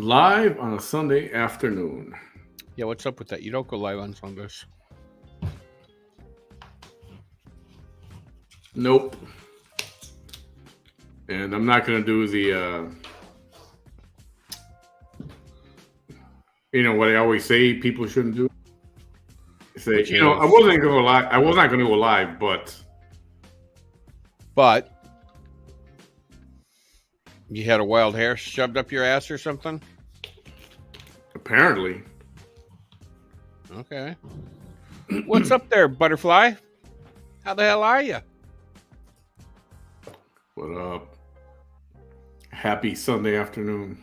Live on a Sunday afternoon. Yeah, what's up with that? You don't go live on Sundays. Nope. And I'm not going to do the, what I always say people shouldn't do. Say, Which I is- wasn't going to go live. I was not going to go live, But you had a wild hair shoved up your ass or something? apparently. Okay. What's up there, butterfly? How the hell are you? What up? Happy Sunday afternoon.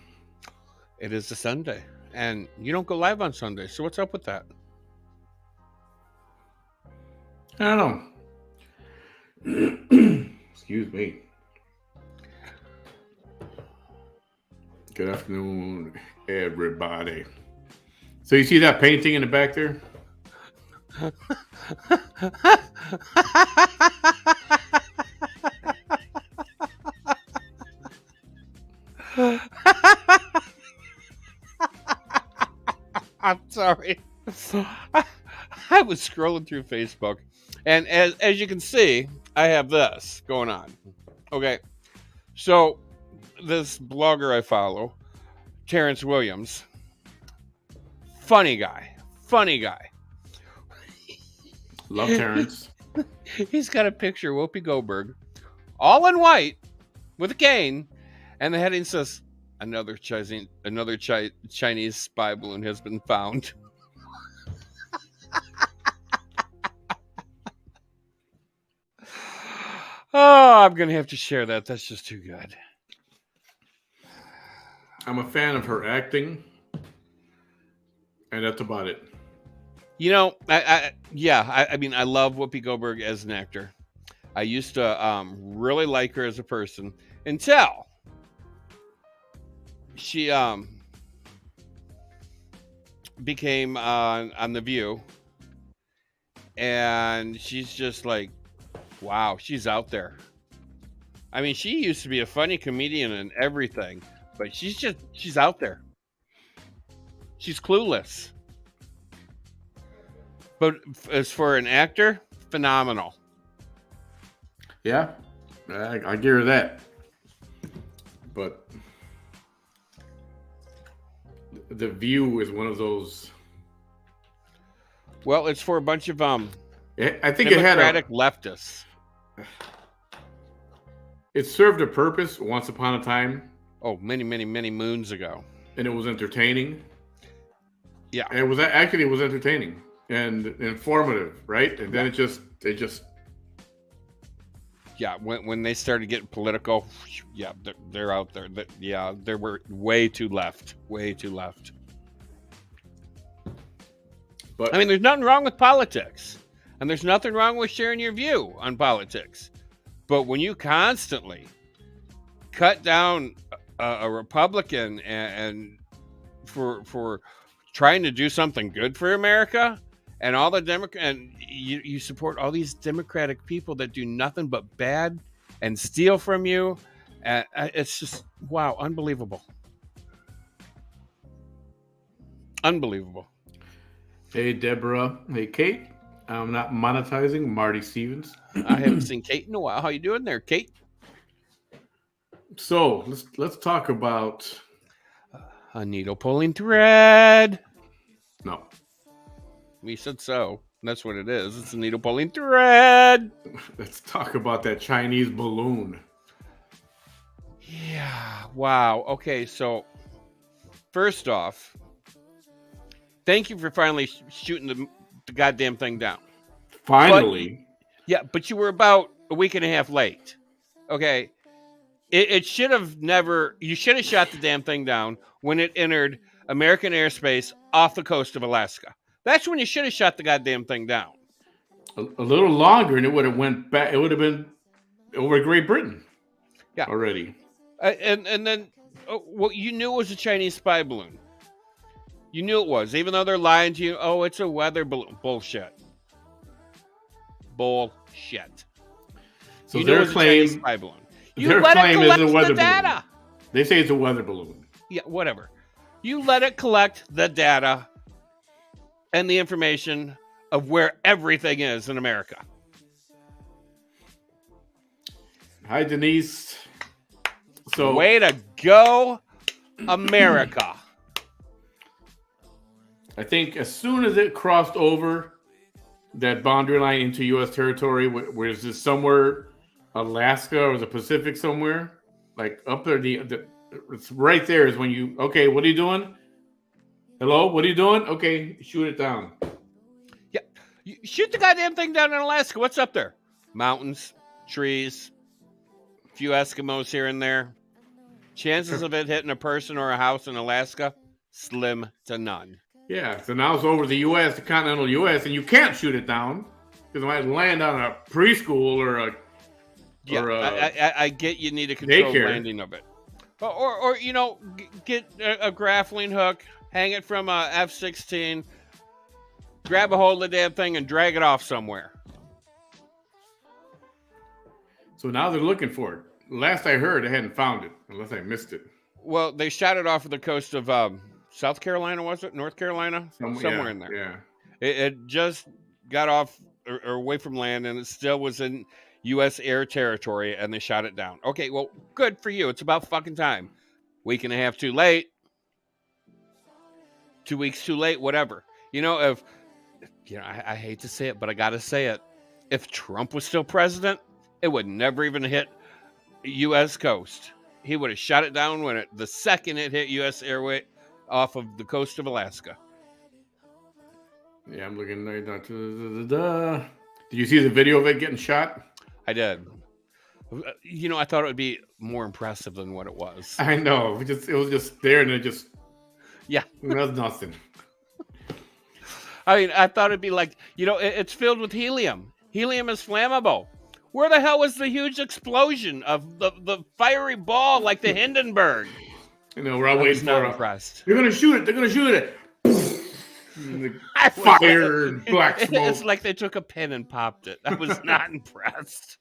It is a Sunday, and you don't go live on Sunday, so what's up with that? I don't know. Excuse me. Good afternoon, everybody. So you see that painting in the back there? I'm sorry. I was scrolling through Facebook, and as you can see, I have this going on. Okay, so this blogger I follow, Terrence Williams, funny guy. Love Terrence. He's got a picture of Whoopi Goldberg, all in white, with a cane, and the heading says, Another Chinese spy balloon has been found. Oh, I'm going to have to share that. That's just too good. I'm a fan of her acting, and that's about it. You know, I mean, I love Whoopi Goldberg as an actor. I used to really like her as a person until she became on The View, and she's just like, wow, she's out there. I mean, she used to be a funny comedian and everything, but she's out there. She's clueless. But as for an actor, phenomenal. Yeah, I give her that. But The View is one of those. Well, it's for a bunch of I think Democratic leftists. It served a purpose once upon a time. Oh, many moons ago. And it was entertaining. Yeah. And it was entertaining and informative, right? And then it just yeah, when they started getting political, yeah, they're out there. They were way too left. But I mean, there's nothing wrong with politics, and there's nothing wrong with sharing your view on politics. But when you constantly cut down a Republican and for trying to do something good for America, and all the and you support all these Democratic people that do nothing but bad and steal from you, it's just wow, unbelievable. Hey, Deborah. Hey, Kate. I'm not monetizing. Marty Stevens. I haven't seen Kate in a while. How you doing there, Kate? So let's talk about a needle pulling thread. No. We said so. That's what it is. It's a needle pulling thread. Let's talk about that Chinese balloon. Yeah. Wow. Okay. So first off, thank you for finally shooting the goddamn thing down. Finally. But you were about a week and a half late. Okay. It should have never. You should have shot the damn thing down when it entered American airspace off the coast of Alaska. That's when you should have shot the goddamn thing down. A little longer, and it would have went back. It would have been over Great Britain. Yeah, already. And then, well, you knew it was a Chinese spy balloon. You knew it was, even though they're lying to you. Oh, it's a weather balloon. Bullshit. So you their claim, spy balloon. Their claim is a weather balloon. They say it's a weather balloon. Yeah, whatever. You let it collect the data and the information of where everything is in America. Hi, Denise. So, way to go, America. I think as soon as it crossed over that boundary line into U.S. territory, where is this somewhere, Alaska or the Pacific somewhere, like up there, it's right there is when you, okay, what are you doing? Hello, what are you doing? Okay, shoot it down. Yeah, you shoot the goddamn thing down in Alaska. What's up there? Mountains, trees, a few Eskimos here and there. Chances of it hitting a person or a house in Alaska, slim to none. Yeah, so now it's over the U.S., the continental U.S., and you can't shoot it down because it might land on a preschool or a. I get you need a controlled daycare. Landing of it, or you know, get a grappling hook, hang it from a F-16, grab a hold of the damn thing and drag it off somewhere. So now they're looking for it. Last I heard, they hadn't found it, unless I missed it. Well, they shot it off of the coast of South Carolina, was it? North Carolina? Somewhere in there. Yeah. It just got off or away from land, and it still was in U.S. air territory, and they shot it down. Okay, well, good for you. It's about fucking time. Week and a half too late. 2 weeks too late, whatever. You know, if, you know, I hate to say it, but I got to say it. If Trump was still president, it would never even hit U.S. coast. He would have shot it down when the second it hit U.S. airway off of the coast of Alaska. Yeah, I'm looking right now. Did you see the video of it getting shot? I did. You know, I thought it would be more impressive than what it was. I know. It was just there, and it just yeah, it was nothing. I mean, I thought it'd be like, you know, it's filled with helium. Helium is flammable. Where the hell was the huge explosion of the fiery ball like the Hindenburg? You know, we're all waiting for it. Impressed. They're gonna shoot it. They're gonna shoot it. Fire, black smoke. It's like they took a pin and popped it. I was not impressed.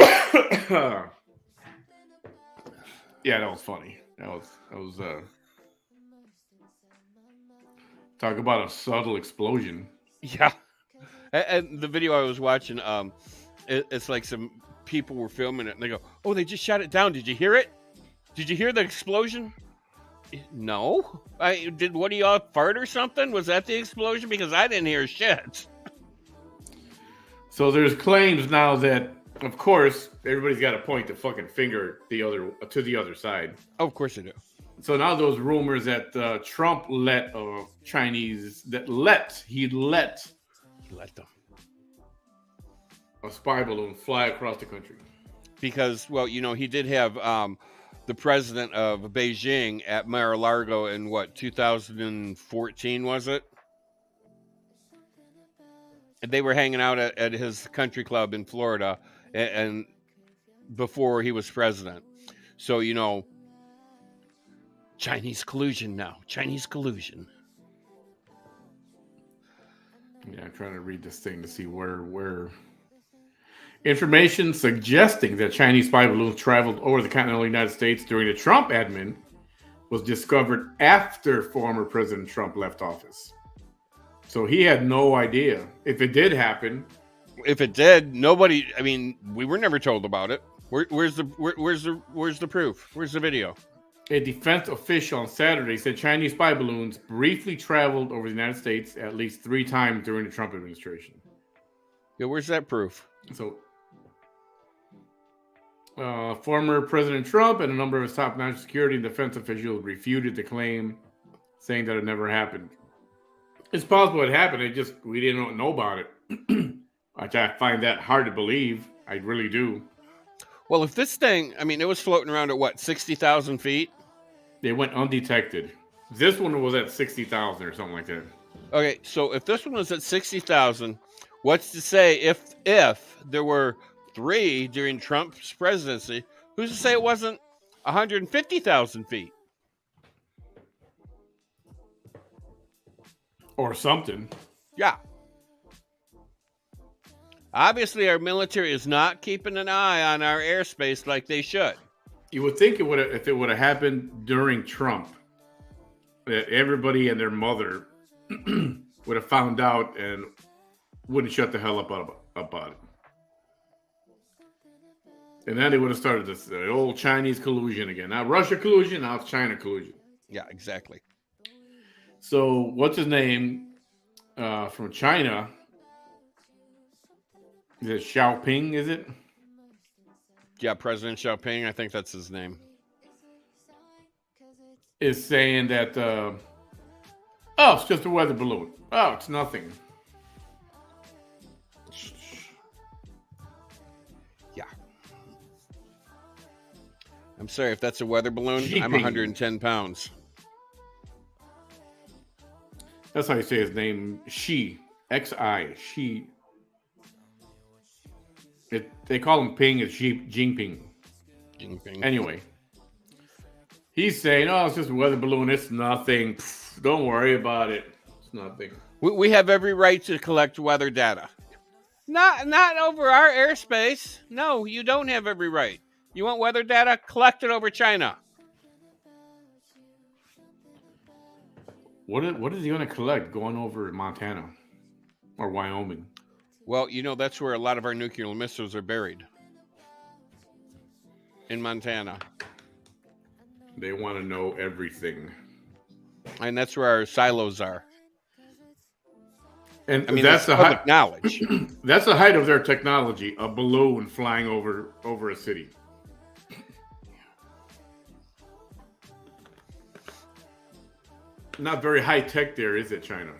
Yeah, that was funny. That was talk about a subtle explosion. Yeah. And the video I was watching, it's like some people were filming it, and they go, "Oh, they just shot it down. Did you hear it? Did you hear the explosion?" No. Did one of y'all fart or something? Was that the explosion? Because I didn't hear shit. So there's claims now that, of course, everybody's got to point the fucking finger to the other side. Oh, of course they do. So now those rumors that Trump let Chinese he let them a spy balloon fly across the country. Because, well, you know, he did have the president of Beijing at Mar-a-Lago in 2014, was it? And they were hanging out at his country club in Florida, and before he was president. So, you know, Chinese collusion now. Chinese collusion. Yeah, I'm trying to read this thing to see where information suggesting that Chinese spy balloons traveled over the continental United States during the Trump admin was discovered after former President Trump left office. So he had no idea if it did happen. If it did, nobody. I mean, we were never told about it. Where's the proof? Where's the video? A defense official on Saturday said Chinese spy balloons briefly traveled over the United States at least 3 times during the Trump administration. Yeah, where's that proof? So, former President Trump and a number of his top national security and defense officials refuted the claim, saying that it never happened. It's possible it happened. We didn't know about it. I find that hard to believe. I really do. Well, if this thing, I mean, it was floating around at 60,000 feet? They went undetected. This one was at 60,000 or something like that. Okay, so if this one was at 60,000, what's to say if there were 3 during Trump's presidency, who's to say it wasn't 150,000 feet? Or something. Yeah. Obviously, our military is not keeping an eye on our airspace like they should. You would think it would if it would have happened during Trump, that everybody and their mother would have found out and wouldn't shut the hell up about it. And then they would have started this old Chinese collusion again. Now Russia collusion, now it's China collusion. Yeah, exactly. So what's his name from China? Is it Xiaoping? Is it? Yeah, President Xiaoping, I think that's his name. Is saying that oh, it's just a weather balloon. Oh, it's nothing. Yeah. I'm sorry if that's a weather balloon. Xi I'm Ping. 110 pounds. That's how you say his name. Xi. Xi. Xi. They call him Ping as Xi Jinping. Jinping. Anyway. He's saying, oh, it's just a weather balloon. It's nothing. Pfft, don't worry about it. It's nothing. We have every right to collect weather data. Not over our airspace. No, you don't have every right. You want weather data? Collect it over China. What is he going to collect going over Montana or Wyoming? Well, that's where a lot of our nuclear missiles are buried. In Montana. They want to know everything. And that's where our silos are. And I mean, that's the public knowledge. That's the height of their technology, a balloon flying over a city. Not very high tech there, is it, China?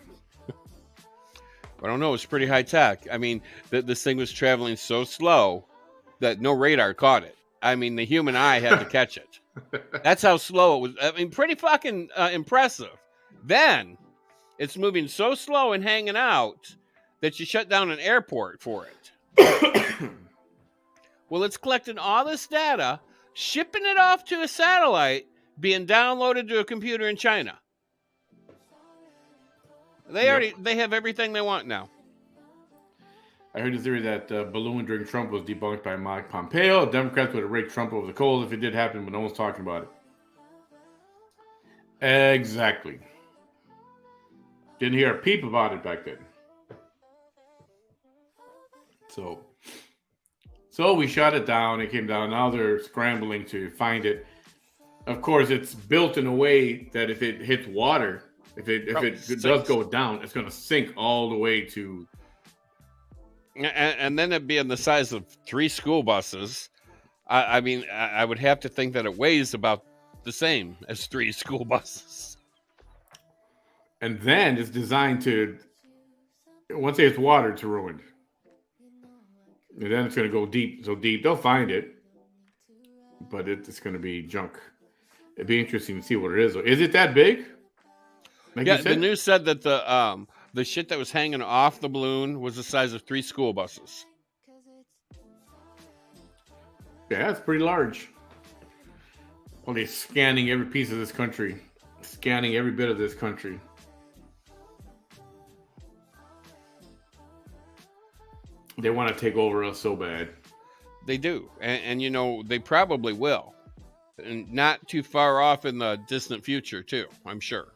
I don't know. It's pretty high tech. I mean, this thing was traveling so slow that no radar caught it. I mean, the human eye had to catch it. That's how slow it was. I mean, pretty fucking impressive. Then it's moving so slow and hanging out that you shut down an airport for it. Well, it's collecting all this data, shipping it off to a satellite, being downloaded to a computer in China. They have everything they want now. I heard the theory that balloon during Trump was debunked by Mike Pompeo. Democrats would have raked Trump over the coals if it did happen, but no one's talking about it. Exactly. Didn't hear a peep about it back then. So we shot it down. It came down. Now they're scrambling to find it. Of course, it's built in a way that if it hits water, if it does go down, it's going to sink all the way to. And then it being the size of 3 school buses, I mean, I would have to think that it weighs about the same as 3 school buses. And then it's designed to, once it hits water, it's ruined. And then it's going to go deep, so deep. They'll find it, but it's going to be junk. It'd be interesting to see what it is. Is it that big? Like yeah, the news said that the shit that was hanging off the balloon was the size of 3 school buses. Yeah, it's pretty large. Well, they're scanning every piece of this country, scanning every bit of this country. They want to take over us so bad. They do, and they probably will, and not too far off in the distant future too. I'm sure.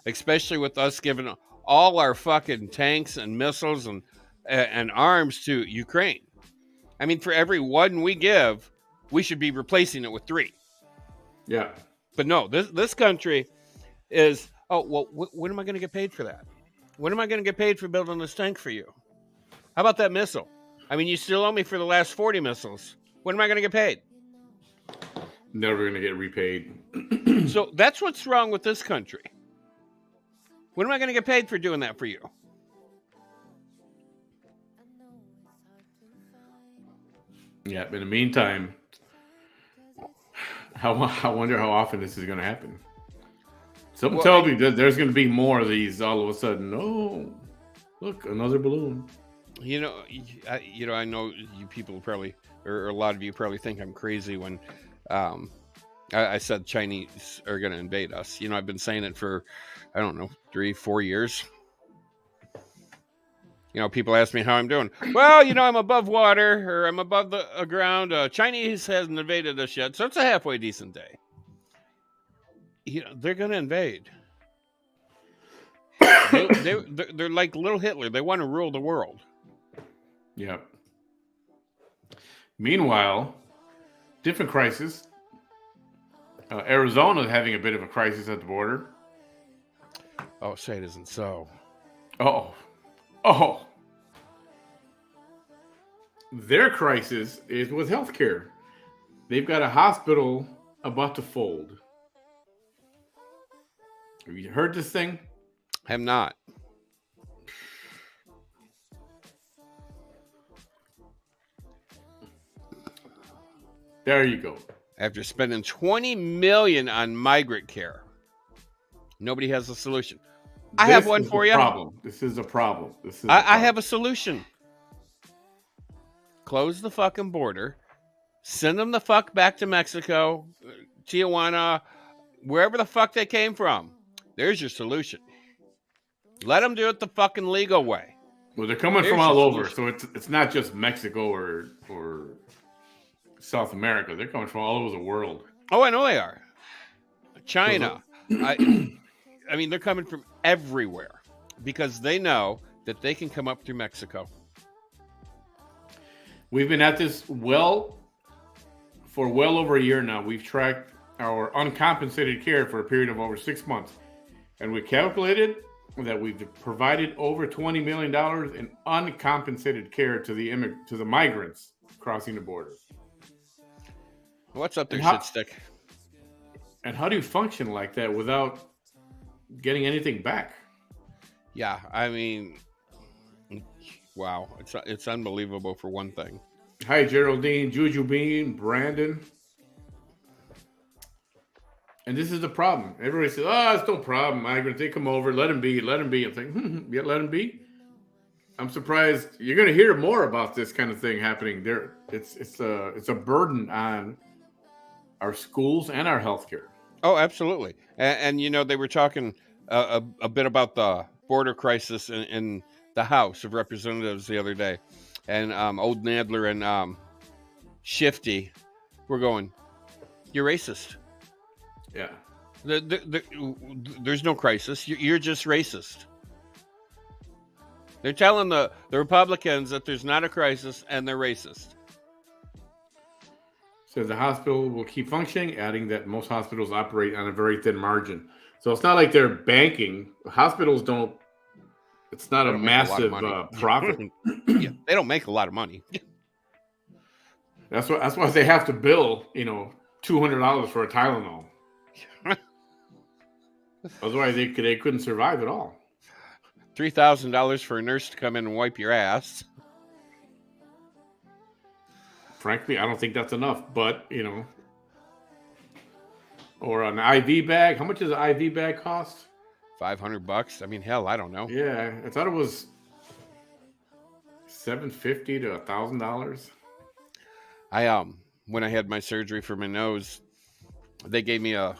Especially with us giving all our fucking tanks and missiles and arms to Ukraine. I mean, for every one we give, we should be replacing it with 3. Yeah. But no, this country is, when am I going to get paid for that? When am I going to get paid for building this tank for you? How about that missile? I mean, you still owe me for the last 40 missiles. When am I going to get paid? Never going to get repaid. So that's what's wrong with this country. When am I going to get paid for doing that for you? Yeah, in the meantime, I wonder how often this is going to happen. Someone tell me that there's going to be more of these all of a sudden. Oh, look, another balloon. I know you people probably, or a lot of you probably think I'm crazy when I said Chinese are going to invade us. I've been saying it for, I don't know, 3-4 years. People ask me how I'm doing. Well, I'm above water, or I'm above the ground. Chinese hasn't invaded us yet, so it's a halfway decent day. They're going to invade. They're like little Hitler. They want to rule the world. Yep. Meanwhile, different crisis. Arizona is having a bit of a crisis at the border. Oh, say it isn't so. Oh. Their crisis is with healthcare. They've got a hospital about to fold. Have you heard this thing? I have not. There you go. After spending $20 million on migrant care, nobody has a solution. I have one for you. This is a problem. I have a solution. Close the fucking border. Send them the fuck back to Mexico, Tijuana, wherever the fuck they came from. There's your solution. Let them do it the fucking legal way. Well, they're coming from all over, so it's not just Mexico or South America. They're coming from all over the world. Oh, I know they are. China. I mean, they're coming from everywhere because they know that they can come up through Mexico. We've been at this for well over a year now. We've tracked our uncompensated care for a period of over 6 months. And we calculated that we've provided over $20 million in uncompensated care to the migrants crossing the border. What's up there, shit stick? And how do you function like that without getting anything back? Yeah, I mean, wow, it's unbelievable for one thing. Hi, Geraldine, Juju Bean, Brandon. And this is the problem. Everybody says, it's no problem. Migrants, they come over, let them be. I'm thinking, yeah, let them be. I'm surprised. You're going to hear more about this kind of thing happening there. It's a burden on our schools and our healthcare. Oh, absolutely. And they were talking a bit about the border crisis in the House of Representatives the other day. And old Nadler and Shifty were going, you're racist. Yeah. There's no crisis. You're just racist. They're telling the Republicans that there's not a crisis and they're racist. So the hospital will keep functioning, adding that most hospitals operate on a very thin margin. So it's not like they're banking. Hospitals don't. It's not a massive profit. Yeah, they don't make a lot of money. That's why they have to bill, $200 for a Tylenol. Otherwise, they couldn't survive at all. $3,000 for a nurse to come in and wipe your ass. Frankly, I don't think that's enough. But or an IV bag. How much does an IV bag cost? $500. I mean, hell, I don't know. Yeah, I thought it was $750 to $1,000. When I had my surgery for my nose, they gave me I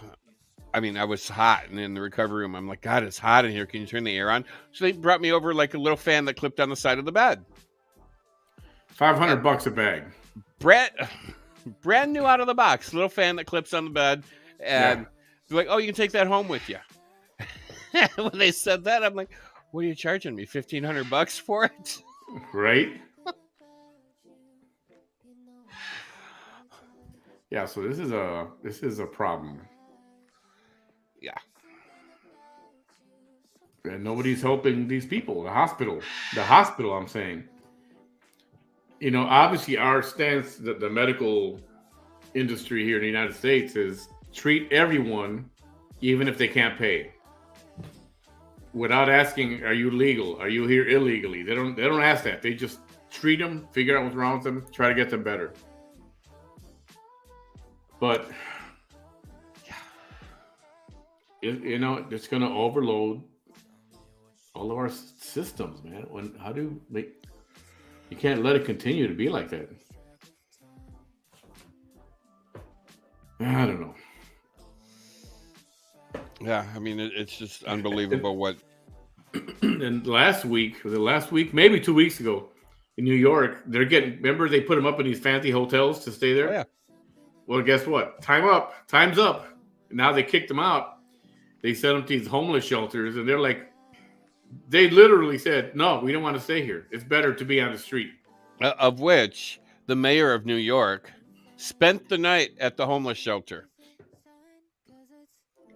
was hot, and in the recovery room, I'm like, God, it's hot in here. Can you turn the air on? So they brought me over like a little fan that clipped on the side of the bed. $500 a bag. Brand new out of the box, little fan that clips on the bed, and they're like, "Oh, you can take that home with you." When they said that, I'm like, "What are you charging me? $1,500 for it?" Right. Yeah. So this is a problem. Yeah. And nobody's helping these people. The hospital. I'm saying. Obviously our stance, the medical industry here in the United States is treat everyone, even if they can't pay, without asking, are you legal? Are you here illegally? They don't ask that. They just treat them, figure out what's wrong with them, try to get them better. But it's going to overload all of our systems, man. You can't let it continue to be like that. I don't know. Yeah, I mean, it's just unbelievable what And last week, maybe 2 weeks ago, in New York, they're getting. Remember, they put them up in these fancy hotels to stay there. Oh yeah. Well, guess what? Time's up. Now they kicked them out. They sent them to these homeless shelters, and they're like, they literally said, "No, we don't want to stay here. It's better to be on the street." Of which the mayor of New York spent the night at the homeless shelter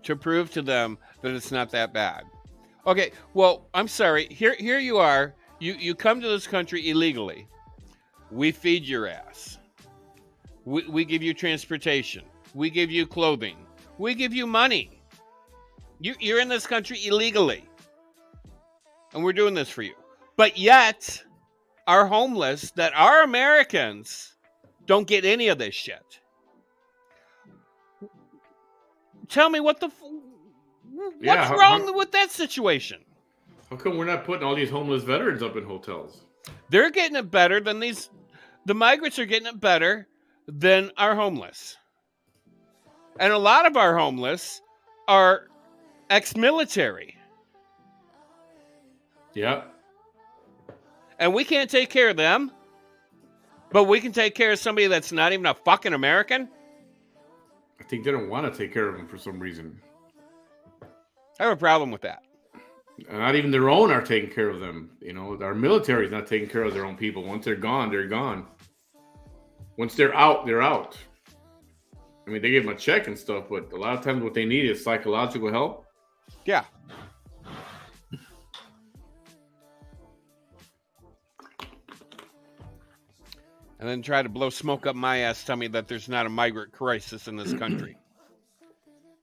to prove to them that it's not that bad. Okay, well, I'm sorry. Here you are. You come to this country illegally. We feed your ass. We give you transportation. We give you clothing. We give you money. You're in this country illegally. And we're doing this for you. But yet, our homeless that are Americans don't get any of this shit. Tell me what's wrong with that situation? How come we're not putting all these homeless veterans up in hotels? They're getting it better than these. The migrants are getting it better than our homeless. And a lot of our homeless are ex-military. Yeah. And we can't take care of them, but we can take care of somebody that's not even a fucking American? I think they don't want to take care of them for some reason. I have a problem with that. Not even their own are taking care of them. You know, our military is not taking care of their own people. Once they're gone, they're gone. Once they're out, they're out. I mean, they give them a check and stuff, but a lot of times what they need is psychological help. Yeah. And then try to blow smoke up my ass, tell me that there's not a migrant crisis in this country.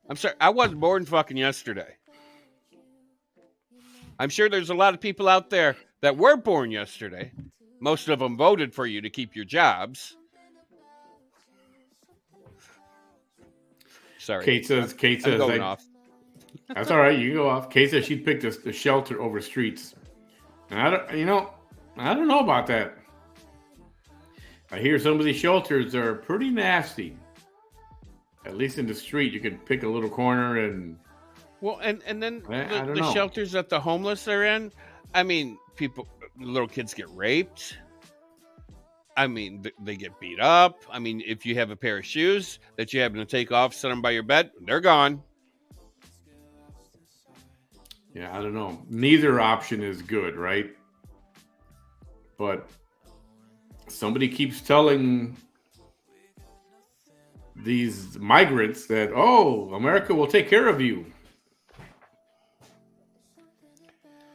I'm sorry, I wasn't born fucking yesterday. I'm sure there's a lot of people out there that were born yesterday. Most of them voted for you to keep your jobs. Sorry. Kate says, I'm going off. That's all right. You can go off. Kate says she'd pick the shelter over streets. And I don't know about that. I hear some of these shelters are pretty nasty. At least in the street, you can pick a little corner and. Well, and then the shelters that the homeless are in. I mean, little kids get raped. I mean, they get beat up. I mean, if you have a pair of shoes that you happen to take off, set them by your bed, they're gone. Yeah, I don't know. Neither option is good, right? But somebody keeps telling these migrants that, oh, America will take care of you.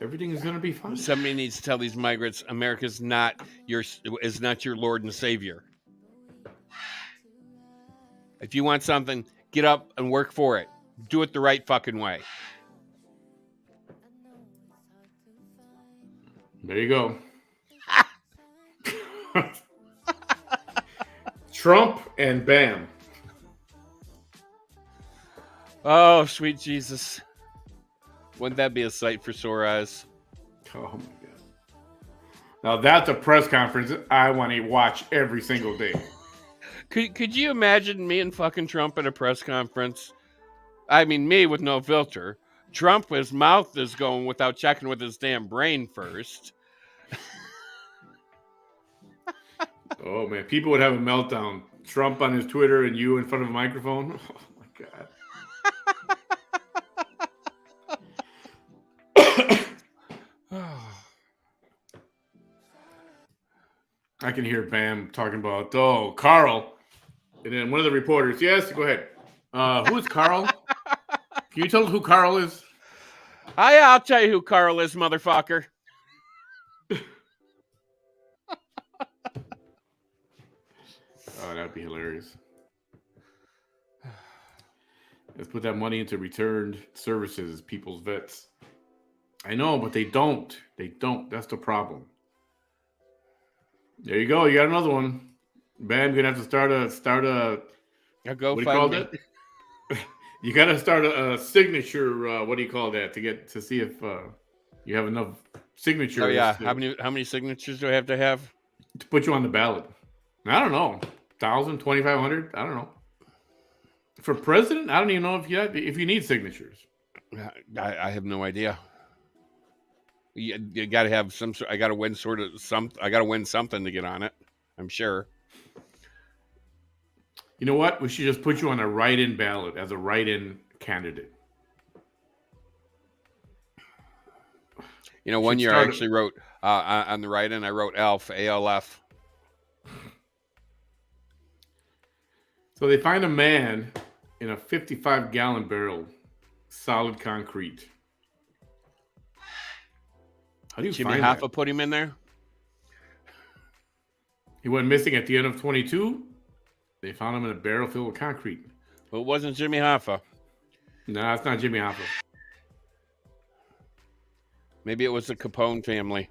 Everything is going to be fine. Somebody needs to tell these migrants America is not your Lord and Savior. If you want something, get up and work for it. Do it the right fucking way. There you go. Trump and Bam. Oh, sweet Jesus. Wouldn't that be a sight for sore eyes? Oh, my God. Now, that's a press conference I want to watch every single day. Could you imagine me and fucking Trump at a press conference? I mean, me with no filter. Trump, his mouth is going without checking with his damn brain first. Oh, man. People would have a meltdown. Trump on his Twitter and you in front of a microphone. Oh, my God. I can hear Bam talking about, oh, Carl. And then one of the reporters, yes, go ahead. Who's Carl? Can you tell us who Carl is? I'll tell you who Carl is, motherfucker. Oh, that'd be hilarious. Let's put that money into returned services, people's vets. I know, but they don't. They don't. That's the problem. There you go. You got another one. Bam, you're gonna have to start a Go what do you call that? You gotta start a signature. What do you call that to see if you have enough signatures? Oh yeah. How many signatures do I have to put you on the ballot? I don't know. 1,000, 2,500. I don't know. For president, I don't even know if you need signatures. I have no idea. You got to have some. I got to win I got to win something to get on it. I'm sure. You know what? We should just put you on a write-in ballot as a write-in candidate. You know, one year I actually wrote on the write-in. I wrote ALF, ALF. So they find a man in a 55-gallon barrel, solid concrete. How do you Jimmy find Hoffa that? put him in there? He went missing at the end of 22. They found him in a barrel filled with concrete. Well, it wasn't Jimmy Hoffa. No, it's not Jimmy Hoffa. Maybe it was the Capone family.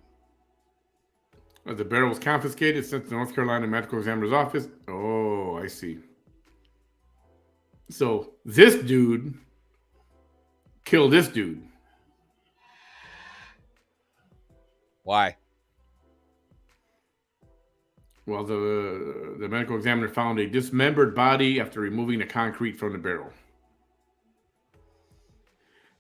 The barrel was confiscated, sent to the North Carolina Medical Examiner's Office. Oh, I see. So this dude killed this dude. Why? Well, the medical examiner found a dismembered body after removing the concrete from the barrel.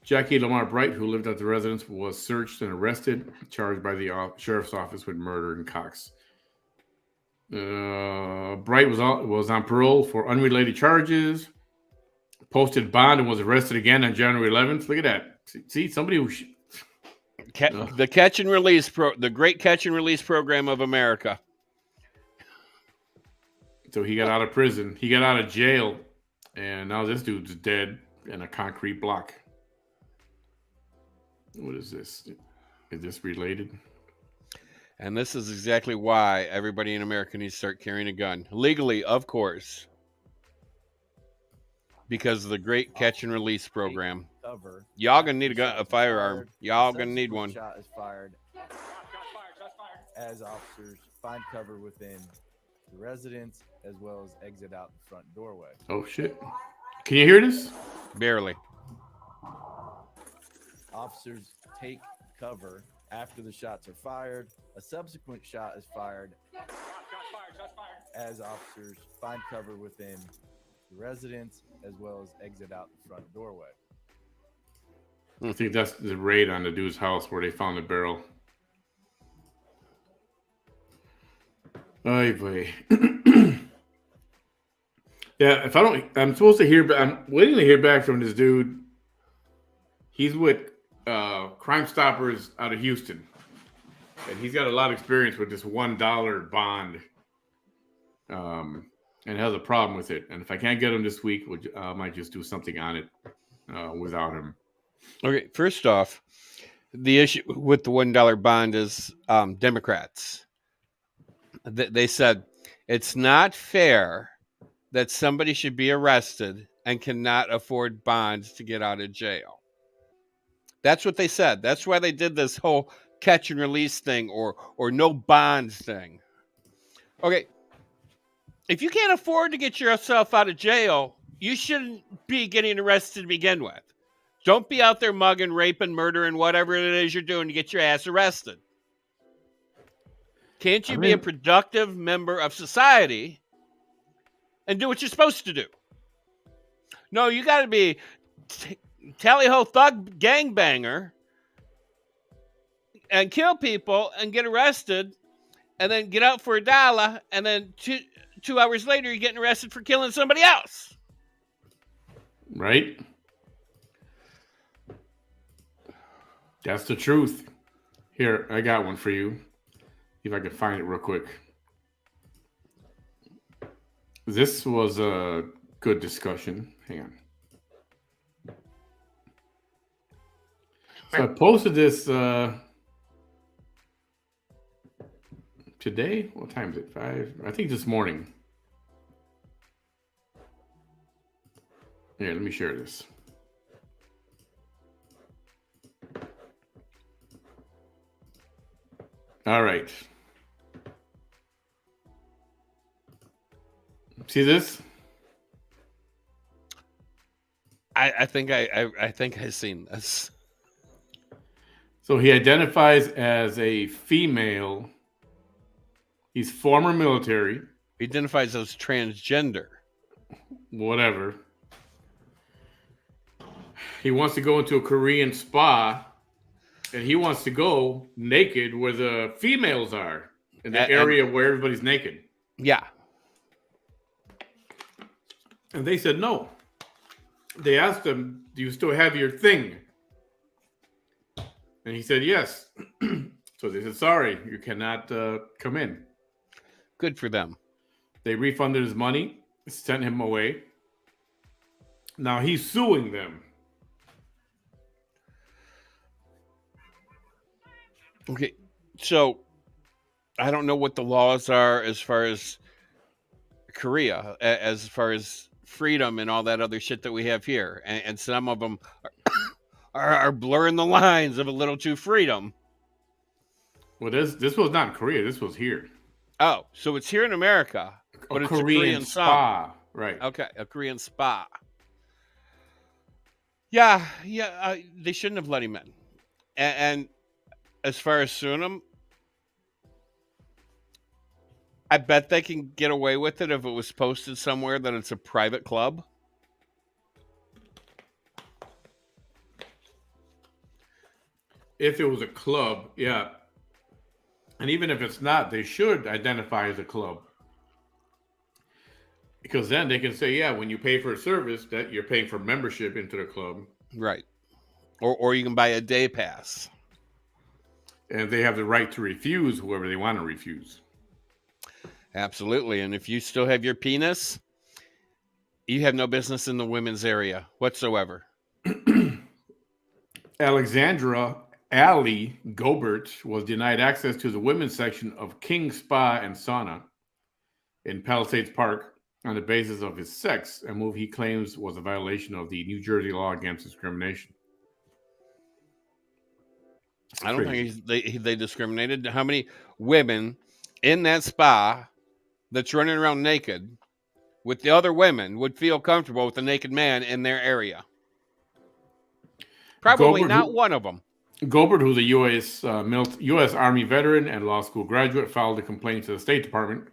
Jackie Lamar Bright, who lived at the residence, was searched and arrested, charged by the sheriff's office with murder in Cox. Bright was on parole for unrelated charges, posted bond, and was arrested again on January 11th. Look at that. See, somebody who... The catch and release the great catch and release program of America. So he got out of prison. He got out of jail, and now this dude's dead in a concrete block. What is this? Is this related? And this is exactly why everybody in America needs to start carrying a gun. Legally, of course. Because of the great catch and release program. Y'all gonna need a firearm. Y'all gonna need one. Shot is fired. As officers find cover within the residence as well as exit out the front doorway. Oh shit! Can you hear this? Barely. Officers take cover after the shots are fired. A subsequent shot is fired. As officers find cover within the residence as well as exit out the front doorway. I think that's the raid on the dude's house where they found the barrel. Oy vey. Yeah, if I don't, I'm supposed to hear. I'm waiting to hear back from this dude. He's with Crime Stoppers out of Houston, and he's got a lot of experience with this $1 bond, and has a problem with it. And if I can't get him this week, I might just do something on it without him. Okay, first off, the issue with the $1 bond is Democrats. They said it's not fair that somebody should be arrested and cannot afford bonds to get out of jail. That's what they said. That's why they did this whole catch and release thing or no bonds thing. Okay, if you can't afford to get yourself out of jail, you shouldn't be getting arrested to begin with. Don't be out there mugging, raping, murdering, whatever it is you're doing to get your ass arrested. Can't you be a productive member of society and do what you're supposed to do? No, you got to be tally-ho thug gangbanger and kill people and get arrested and then get out for $1 and then two hours later you're getting arrested for killing somebody else. Right? That's the truth. Here, I got one for you. See if I can find it real quick. This was a good discussion. Hang on. So I posted this today. What time is it? 5? I think this morning. Here, let me share this. All right. See this? I think I've seen this. So he identifies as a female. He's former military. He identifies as transgender. Whatever. He wants to go into a Korean spa and he wants to go naked where the females are, in the area where everybody's naked. Yeah. And they said no. They asked him, "Do you still have your thing?" And he said yes. So they said, "Sorry, you cannot come in." Good for them. They refunded his money, sent him away. Now he's suing them. Okay, so I don't know what the laws are as far as Korea, as far as freedom and all that other shit that we have here, and some of them are blurring the lines of a little too freedom. Well, this was not in Korea. This was here. Oh, so it's here in America, but it's a Korean spa, song. Right? Okay, a Korean spa. Yeah, they shouldn't have let him in. And as far as suing him, I bet they can get away with it if it was posted somewhere that it's a private club. If it was a club, yeah. And even if it's not, they should identify as a club. Because then they can say, yeah, when you pay for a service, that you're paying for membership into the club. Right. Or you can buy a day pass. And they have the right to refuse whoever they want to refuse. Absolutely. And if you still have your penis, you have no business in the women's area whatsoever. Alexandra Ali Gobert was denied access to the women's section of King Spa and Sauna in Palisades Park on the basis of his sex, a move he claims was a violation of the New Jersey law against discrimination. I don't think they discriminated. How many women in that spa that's running around naked with the other women would feel comfortable with a naked man in their area? Probably not one of them. Gobert, who's a U.S. Army veteran and law school graduate, filed a complaint to the State Department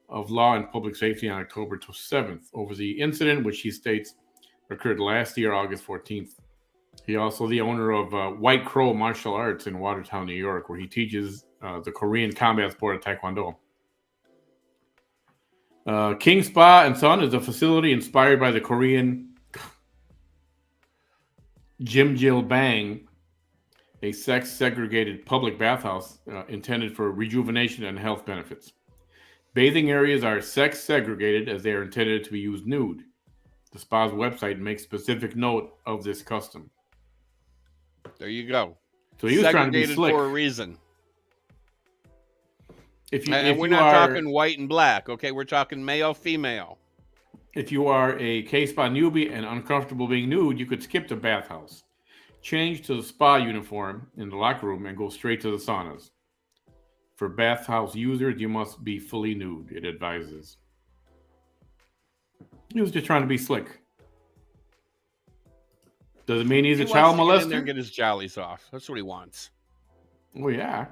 of Law and Public Safety on October 7th over the incident, which he states occurred last year, August 14th. He also the owner of White Crow Martial Arts in Watertown, New York, where he teaches the Korean combat sport of Taekwondo. King Spa and Son is a facility inspired by the Korean Jimjilbang, a sex-segregated public bathhouse intended for rejuvenation and health benefits. Bathing areas are sex-segregated as they are intended to be used nude. The spa's website makes specific note of this custom. There you go. So he was trying to be slick for a reason. If we're not talking white and black, okay? We're talking male, female. If you are a K-Spa newbie and uncomfortable being nude, you could skip the bathhouse, change to the spa uniform in the locker room, and go straight to the saunas. For bathhouse users, you must be fully nude, it advises. He was just trying to be slick. Does it mean he's a child molester? Get in there and get his jollies off. That's what he wants. Oh, yeah.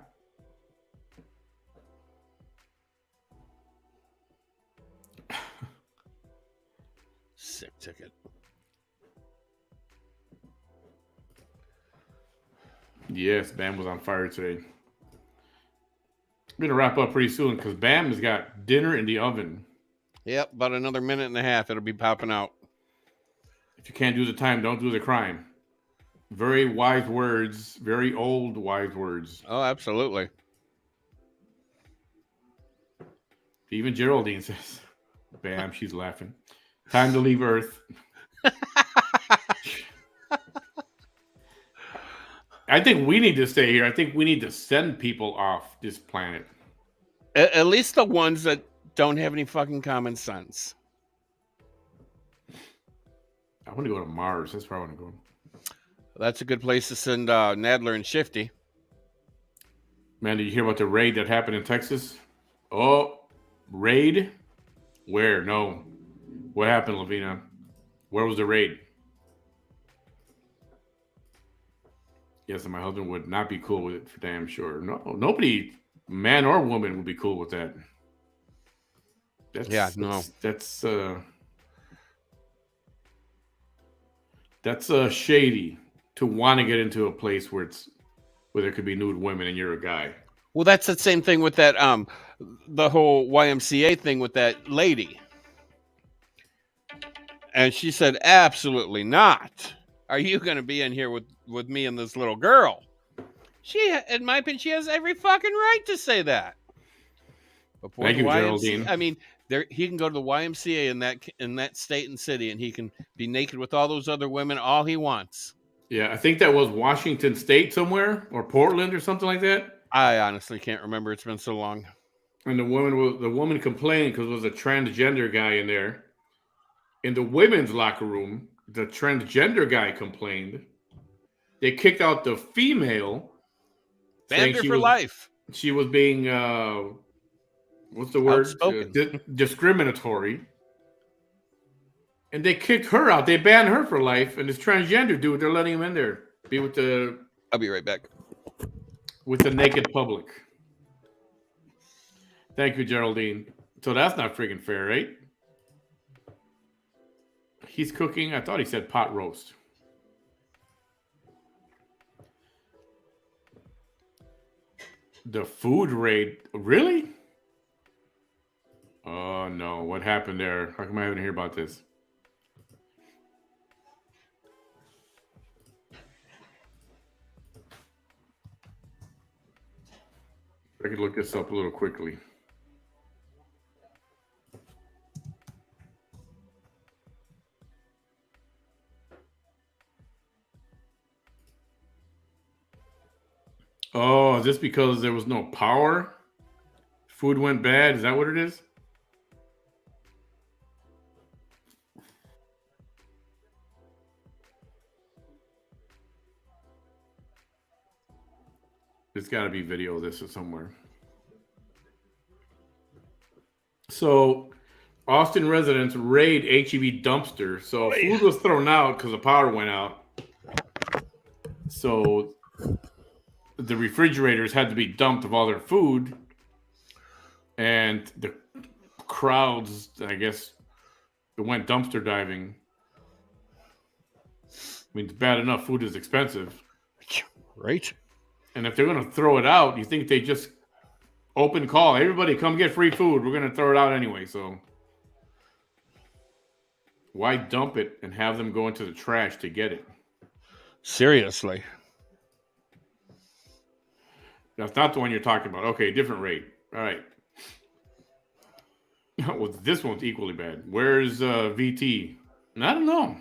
Sick ticket. Yes, Bam was on fire today. We're going to wrap up pretty soon because Bam has got dinner in the oven. Yep, about another minute and a half. It'll be popping out. If you can't do the time, don't do the crime. Very wise words. Very old wise words. Oh, absolutely. Even Geraldine says, Bam, she's laughing. Time to leave Earth. I think we need to stay here. I think we need to send people off this planet. At least the ones that don't have any fucking common sense. I want to go to Mars. That's where I want to go. That's a good place to send Nadler and Shifty. Man, did you hear about the raid that happened in Texas? Oh, raid? Where? No. What happened, Lavina? Where was the raid? Yes, and my husband would not be cool with it for damn sure. No, nobody, man or woman, would be cool with that. That's shady to want to get into a place where it's where there could be nude women and you're a guy. Well, that's the same thing with that the whole YMCA thing with that lady. And she said, absolutely not. Are you going to be in here with me and this little girl? She, in my opinion, she has every fucking right to say that. But boy, Thank you, Geraldine. I mean, he can go to the YMCA in that state and city, and he can be naked with all those other women all he wants. Yeah, I think that was Washington State somewhere, or Portland or something like that. I honestly can't remember. It's been so long. And the woman complained because there was a transgender guy in there. In the women's locker room, the transgender guy complained. They kicked out the female. Banned her for life. She was being, what's the word? Discriminatory. And they kicked her out. They banned her for life. And this transgender dude, they're letting him in there. Be with the... I'll be right back. With the naked public. Thank you, Geraldine. So that's not freaking fair, right? He's cooking. I thought he said pot roast. The food raid. Really? Oh, no. What happened there? How come I haven't heard about this? I could look this up a little quickly. Oh, is this because there was no power? Food went bad? Is that what it is? There's got to be video of this or somewhere. So, Austin residents raid HEB dumpster. So, food was thrown out because the power went out. So, the refrigerators had to be dumped of all their food. And the crowds, I guess, went dumpster diving. I mean, it's bad enough food is expensive. Right. And if they're going to throw it out, you think they just open call, everybody come get free food. We're going to throw it out anyway. So why dump it and have them go into the trash to get it? Seriously. That's not the one you're talking about. Okay, different rate. All right. Well, this one's equally bad. Where's VT? I don't know.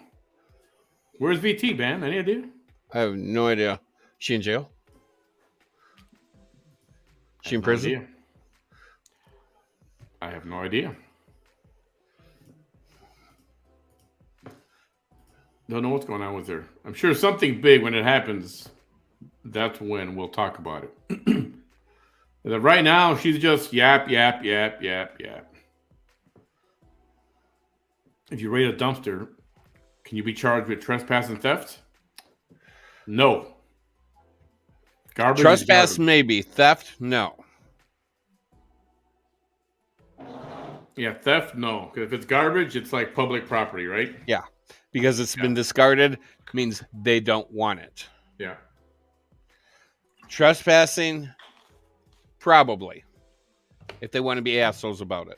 Where's VT, Bam? Any idea? I have no idea. She in jail? She in prison? I have no idea. Don't know what's going on with her. I'm sure something big when it happens. That's when we'll talk about it. Right now, she's just yap. If you raid a dumpster, can you be charged with trespass and theft? No. Garbage. Trespass, maybe. Theft, no. Yeah, theft, no. Because if it's garbage, it's like public property, right? Yeah. Because it's been discarded means they don't want it. Yeah. Trespassing, probably. If they want to be assholes about it.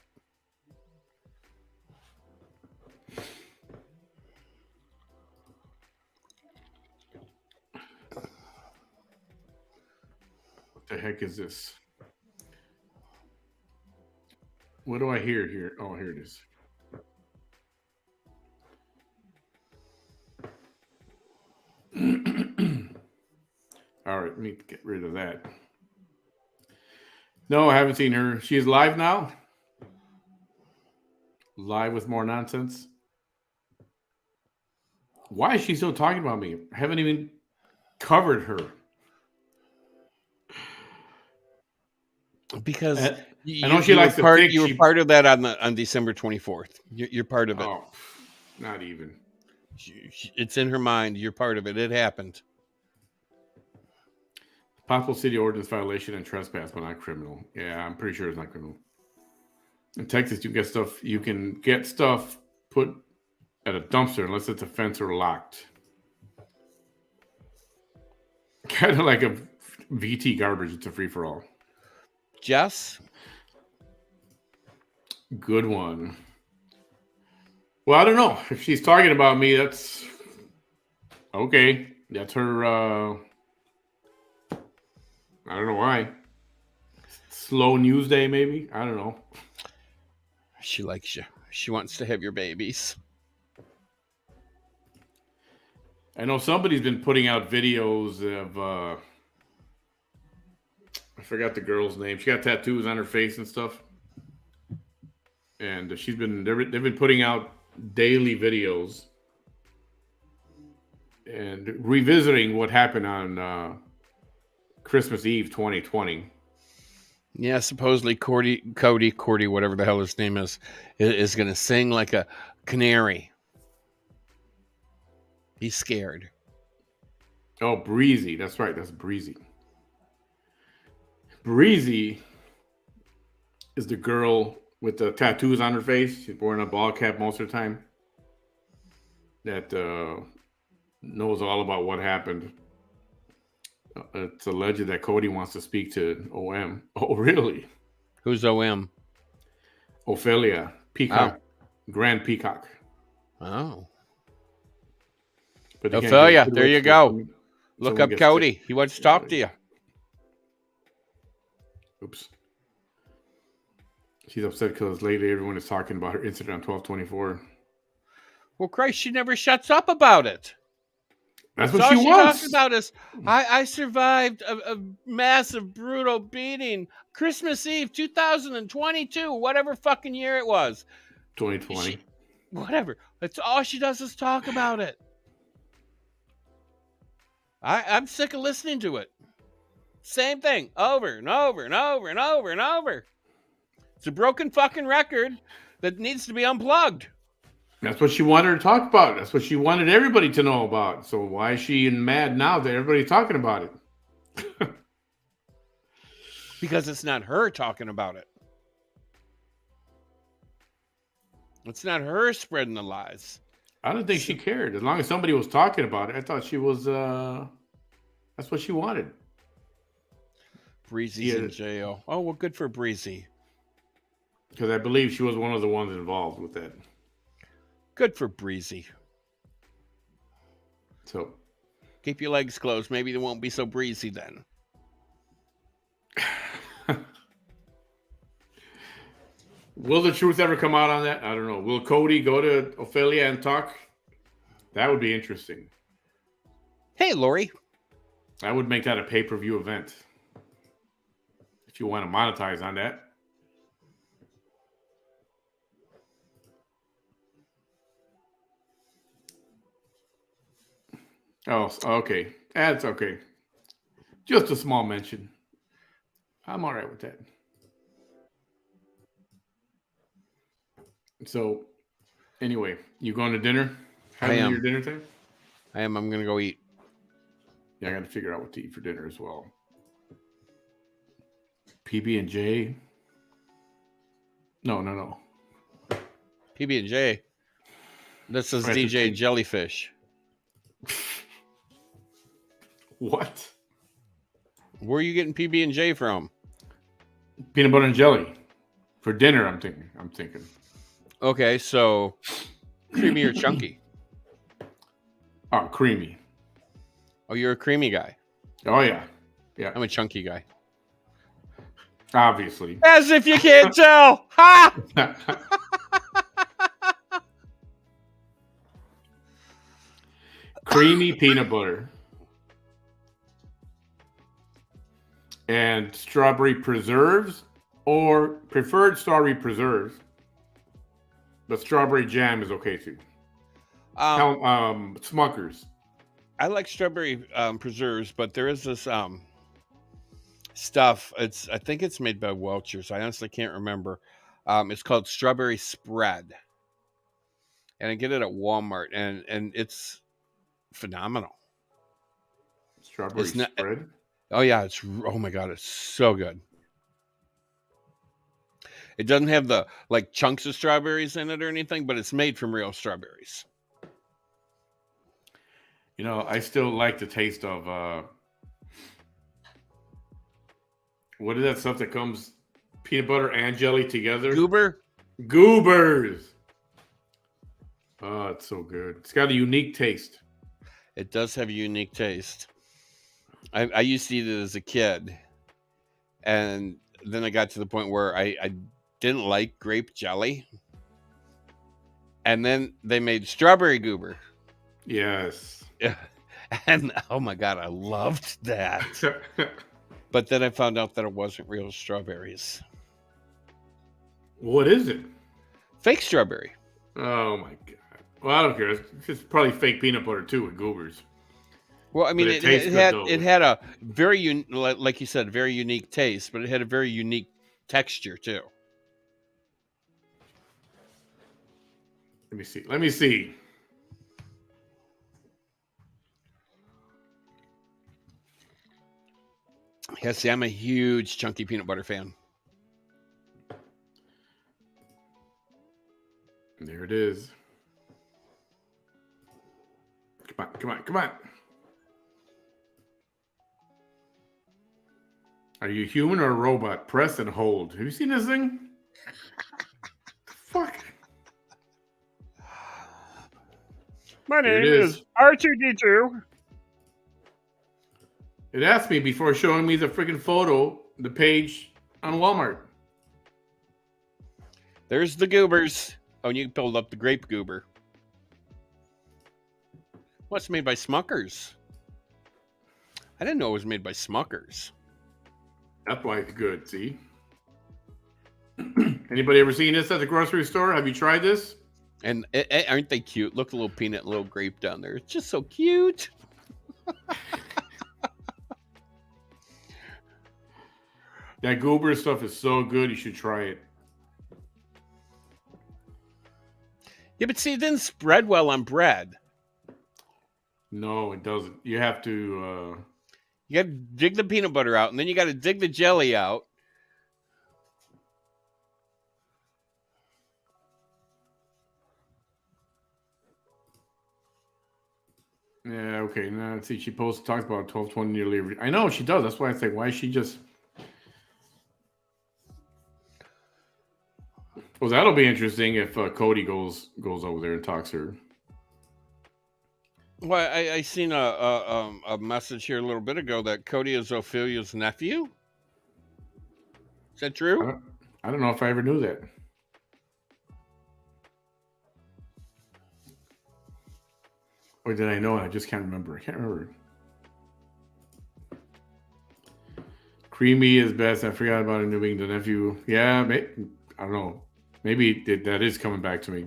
What the heck is this? What do I hear here? Oh, here it is. All right, let me get rid of that. No, I haven't seen her. She's live now? Live with more nonsense? Why is she still talking about me? I haven't even covered her. Because I know she likes to think you were part of that on December 24th. You're part of it. Oh, not even. It's in her mind. You're part of it. It happened. Possible city ordinance violation and trespass, but not criminal. Yeah, I'm pretty sure it's not criminal. In Texas, you can get stuff put at a dumpster unless it's a fence or locked. Kind of like VT garbage. It's a free for all. Jess? Good one. Well, I don't know. If she's talking about me, that's okay. That's her. I don't know why. Slow news day, maybe. I don't know. She likes you. She wants to have your babies. I know somebody's been putting out videos of. I forgot the girl's name. She got tattoos on her face and stuff. And they've been putting out daily videos and revisiting what happened on Christmas Eve 2020. Yeah, supposedly Cody, whatever the hell his name is going to sing like a canary. He's scared. Oh, Breezy. That's right. That's Breezy. Breezy is the girl with the tattoos on her face. She's wearing a ball cap most of the time. That knows all about what happened. It's alleged that Cody wants to speak to OM. Oh, really? Who's OM? Ophelia. Peacock. Oh. Grand Peacock. Oh. But Ophelia, there you go. Look up Cody. He wants to talk to you. Oops. She's upset because lately everyone is talking about her incident on 12/24. Well, Christ, she never shuts up about it. That's what she wants. Talks about is, I survived a massive, brutal beating. Christmas Eve, 2022, whatever fucking year it was. 2020. Whatever. That's all she does is talk about it. I'm sick of listening to it. Same thing, over and over and over and over and over. It's a broken fucking record that needs to be unplugged. That's what she wanted to talk about. That's what she wanted everybody to know about. So why is she mad now that everybody's talking about it? Because it's not her talking about it. It's not her spreading the lies. I don't think she cared. As long as somebody was talking about it, I thought she was, that's what she wanted. Breezy's in jail. Oh, well, good for Breezy. Because I believe she was one of the ones involved with that. Good for Breezy. So, keep your legs closed. Maybe they won't be so breezy then. Will the truth ever come out on that? I don't know. Will Cody go to Ophelia and talk? That would be interesting. Hey, Lori. I would make that a pay-per-view event. If you want to monetize on that. Oh, okay. That's okay. Just a small mention. I'm all right with that. So, anyway, you going to dinner? Having your dinner time? I am. I'm going to go eat. Yeah, I got to figure out what to eat for dinner as well. PB&J? No. PB&J? This is DJ Jellyfish. What? Where are you getting PB&J from? Peanut butter and jelly. For dinner, I'm thinking. Okay, so creamy or chunky? Oh, creamy. Oh, you're a creamy guy. Oh, yeah. Yeah. I'm a chunky guy. Obviously. As if you can't tell. Ha! Creamy peanut butter. And strawberry preserves, or preferred strawberry preserves, but strawberry jam is okay too. Smuckers. I like strawberry preserves, but there is this stuff. I think it's made by Welch's. I honestly can't remember. It's called strawberry spread, and I get it at Walmart, and it's phenomenal. Strawberry spread. Oh yeah, oh my god, it's so good. It doesn't have the like chunks of strawberries in it or anything, but it's made from real strawberries. You know, I still like the taste of What is that stuff that comes peanut butter and jelly together? Goober. Goobers. Oh, it's so good. It's got a unique taste. It does have a unique taste. I used to eat it as a kid, and then I got to the point where I didn't like grape jelly, and then they made strawberry goober. Yes. Yeah. And oh my god, I loved that. But then I found out that it wasn't real strawberries. What is it? Fake strawberry. Oh my god. Well, I don't care. It's probably fake peanut butter too with goobers. Well, I mean, But it had a very like you said, very unique taste, but it had a very unique texture too. Let me see. Let me see. Yeah, see, I'm a huge chunky peanut butter fan. There it is. Come on, come on, come on. Are you human or a robot? Press and hold. Have you seen this thing? Fuck. My Here name it is R2D2. It asked me before showing me the freaking photo, the page on Walmart. There's the goobers. Oh, and you pulled up the grape goober. What's made by Smuckers? I didn't know it was made by Smuckers. That's why it's good, see? Anybody ever seen this at the grocery store? Have you tried this? And aren't they cute? Look, a little peanut, little grape down there. It's just so cute. That goober stuff is so good, you should try it. Yeah, but see, it didn't spread well on bread. No, it doesn't. You have to... You got to dig the peanut butter out, and then you got to dig the jelly out. Yeah, okay. Now, let's see. She talks about 12-20 nearly every... I know, she does. That's why I say, why is she just... Well, that'll be interesting if Cody goes over there and talks to her. Well, I seen a message here a little bit ago that Cody is Ophelia's nephew. Is that true? I don't know if I ever knew that. Or did I know it? I just can't remember. I can't remember. Creamy is best. I forgot about him being the nephew. Yeah, I don't know. Maybe that is coming back to me.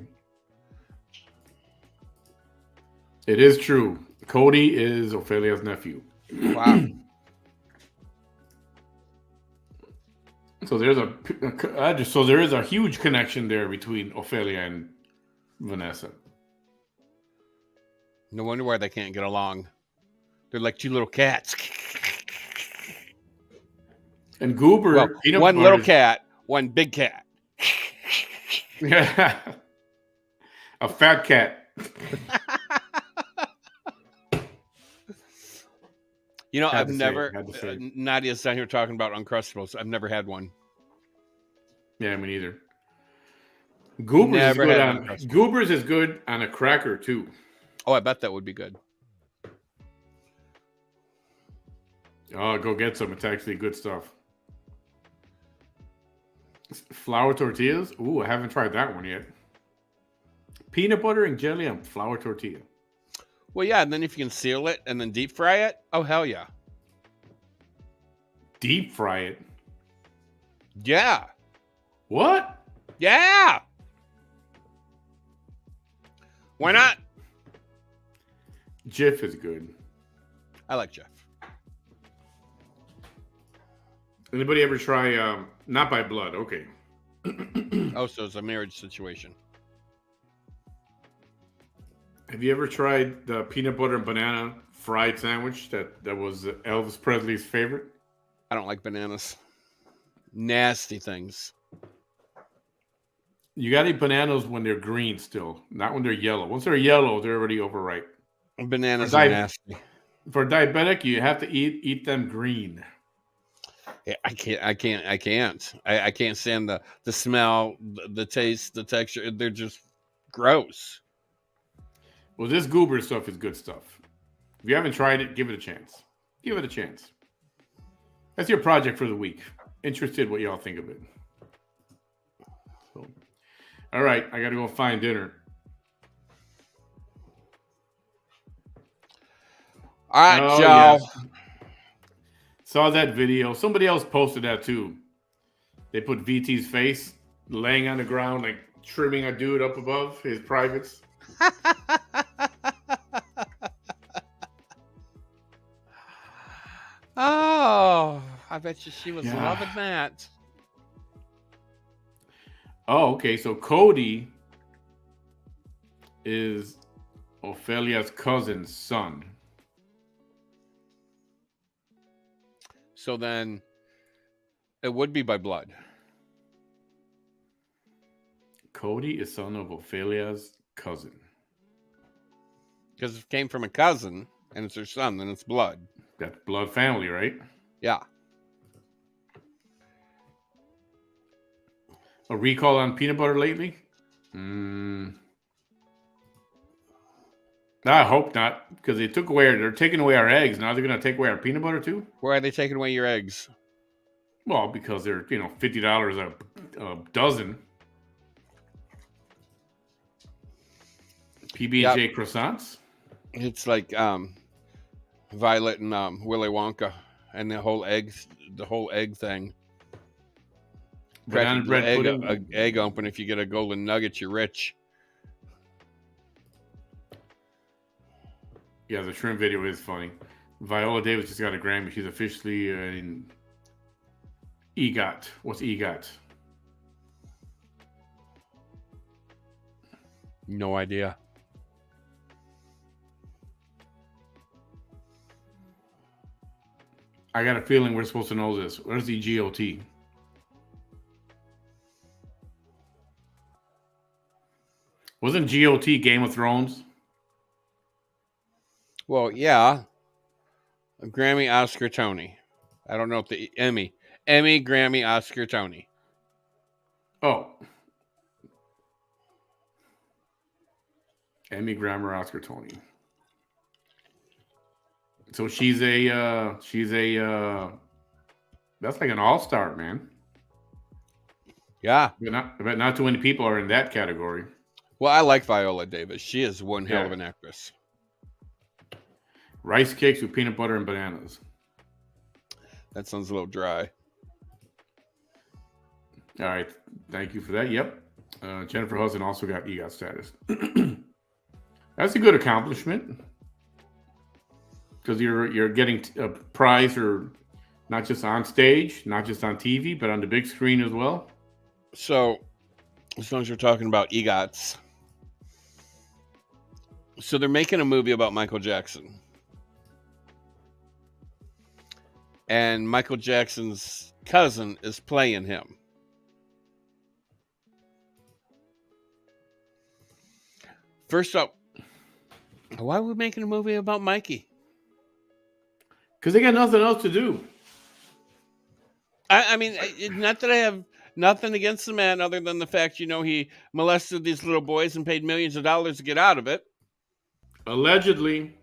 It is true. Cody is Ophelia's nephew. Wow. So there is a huge connection there between Ophelia and Vanessa. No wonder why they can't get along. They're like two little cats. And Goober, well, one little cat, one big cat. Yeah, a fat cat. You know, I've never. Nadia's down here talking about Uncrustables. I've never had one. Yeah, me neither. Goobers is good on a cracker too. Oh, I bet that would be good. Oh, go get some. It's actually good stuff. Flour tortillas? Ooh, I haven't tried that one yet. Peanut butter and jelly on flour tortilla. Well, yeah, and then if you can seal it and then deep fry it, oh, hell yeah. Deep fry it? Yeah. What? Yeah. Why not? Jif is good. I like Jif. Anybody ever try, not by blood, okay. Oh, so it's a marriage situation. Have you ever tried the peanut butter and banana fried sandwich that was Elvis Presley's favorite? I don't like bananas. Nasty things. You got to eat bananas when they're green still, not when they're yellow. Once they're yellow, they're already overripe. Bananas are nasty. For diabetic, you have to eat them green. Yeah, I can't. I can't stand the smell, the taste, the texture. They're just gross. Well, this goober stuff is good stuff. If you haven't tried it, give it a chance. Give it a chance. That's your project for the week. Interested what y'all think of it. So, all right, I got to go find dinner. All right, Oh, y'all. yes. Saw that video. Somebody else posted that too. They put VT's face laying on the ground, like trimming a dude up above his privates. Oh, I bet you she was loving that. Oh, okay. So Cody is Ophelia's cousin's son. So then it would be by blood. Cody is son of Ophelia's cousin. Because if it came from a cousin and it's her son, then it's blood. That's blood family, right? Yeah. A recall on peanut butter lately? I hope not, because they're taking away our eggs. Now they're going to take away our peanut butter too? Why are they taking away your eggs? Well, because they're, $50 a dozen. PB&J croissants? It's like Violet and Willy Wonka and the whole egg thing. Banana bread pudding? Egg open. If you get a golden nugget, you're rich. Yeah, the shrimp video is funny. Viola Davis just got a Grammy. She's officially in EGOT. What's EGOT? No idea. I got a feeling we're supposed to know this. Where's the GOT? Wasn't GOT Game of Thrones? Well, yeah. A Grammy, Oscar, Tony. I don't know if the Emmy, Grammy, Oscar, Tony. Oh. Emmy, Grammy, Oscar, Tony. So she's that's like an all-star, man. Yeah. But not too many people are in that category. Well, I like Viola Davis. She is one hell of an actress. Rice cakes with peanut butter and bananas. That sounds a little dry. All right. Thank you for that. Yep. Jennifer Hudson also got EGOT status. That's a good accomplishment. Because you're getting a prize or not just on stage, not just on TV, but on the big screen as well. So, as long as you're talking about EGOTs. So they're making a movie about Michael Jackson. And Michael Jackson's cousin is playing him. First up, why are we making a movie about Mikey? Because they got nothing else to do. I mean, not that I have nothing against the man other than the fact, he molested these little boys and paid millions of dollars to get out of it. Allegedly.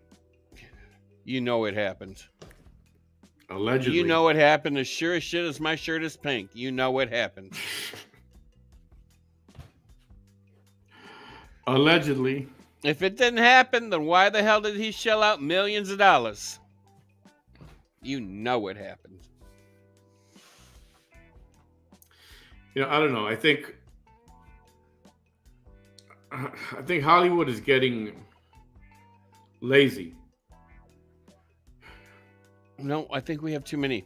You know it happened. Allegedly. You know it happened as sure as shit as my shirt is pink. You know it happened. Allegedly. If it didn't happen, then why the hell did he shell out millions of dollars? You know it happened. I don't know. I think Hollywood is getting lazy. No, I think we have too many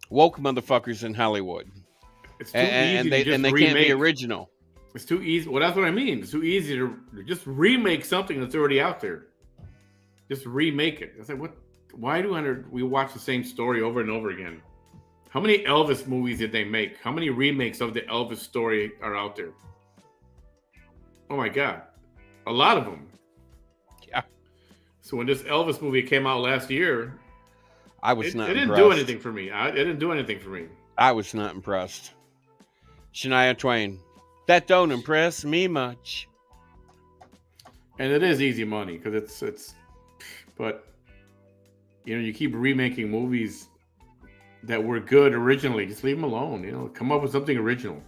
woke motherfuckers in Hollywood. It's too easy and they can't be original. It's too easy. Well, that's what I mean. It's too easy to just remake something that's already out there. Just remake it. It's like, what? Why do we watch the same story over and over again? How many Elvis movies did they make? How many remakes of the Elvis story are out there? Oh my God. A lot of them. Yeah. So when this Elvis movie came out last year, I was It not didn't impressed. do anything for me. It didn't do anything for me. I was not impressed. Shania Twain. That don't impress me much. And it is easy money because it's, but you keep remaking movies that were good originally. Just leave them alone. Come up with something original.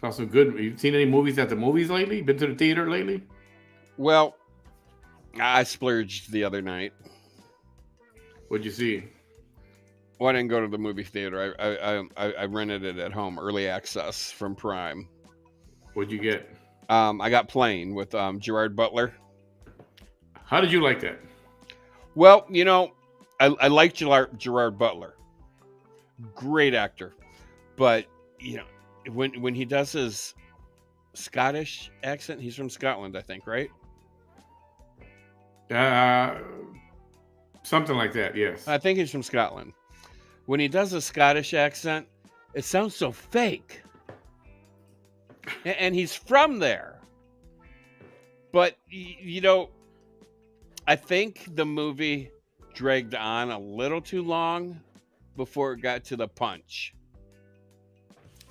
Also good. You seen any movies at the movies lately? Been to the theater lately? Well, I splurged the other night. What'd you see? Well, I didn't go to the movie theater. I rented it at home, early access from Prime. What'd you get? I got Plane with Gerard Butler. How did you like that? Well, I like Gerard Butler. Great actor. But, when he does his Scottish accent, he's from Scotland, I think, right? Something like that, yes. I think he's from Scotland. When he does a Scottish accent, it sounds so fake. And he's from there. But, I think the movie dragged on a little too long before it got to the punch.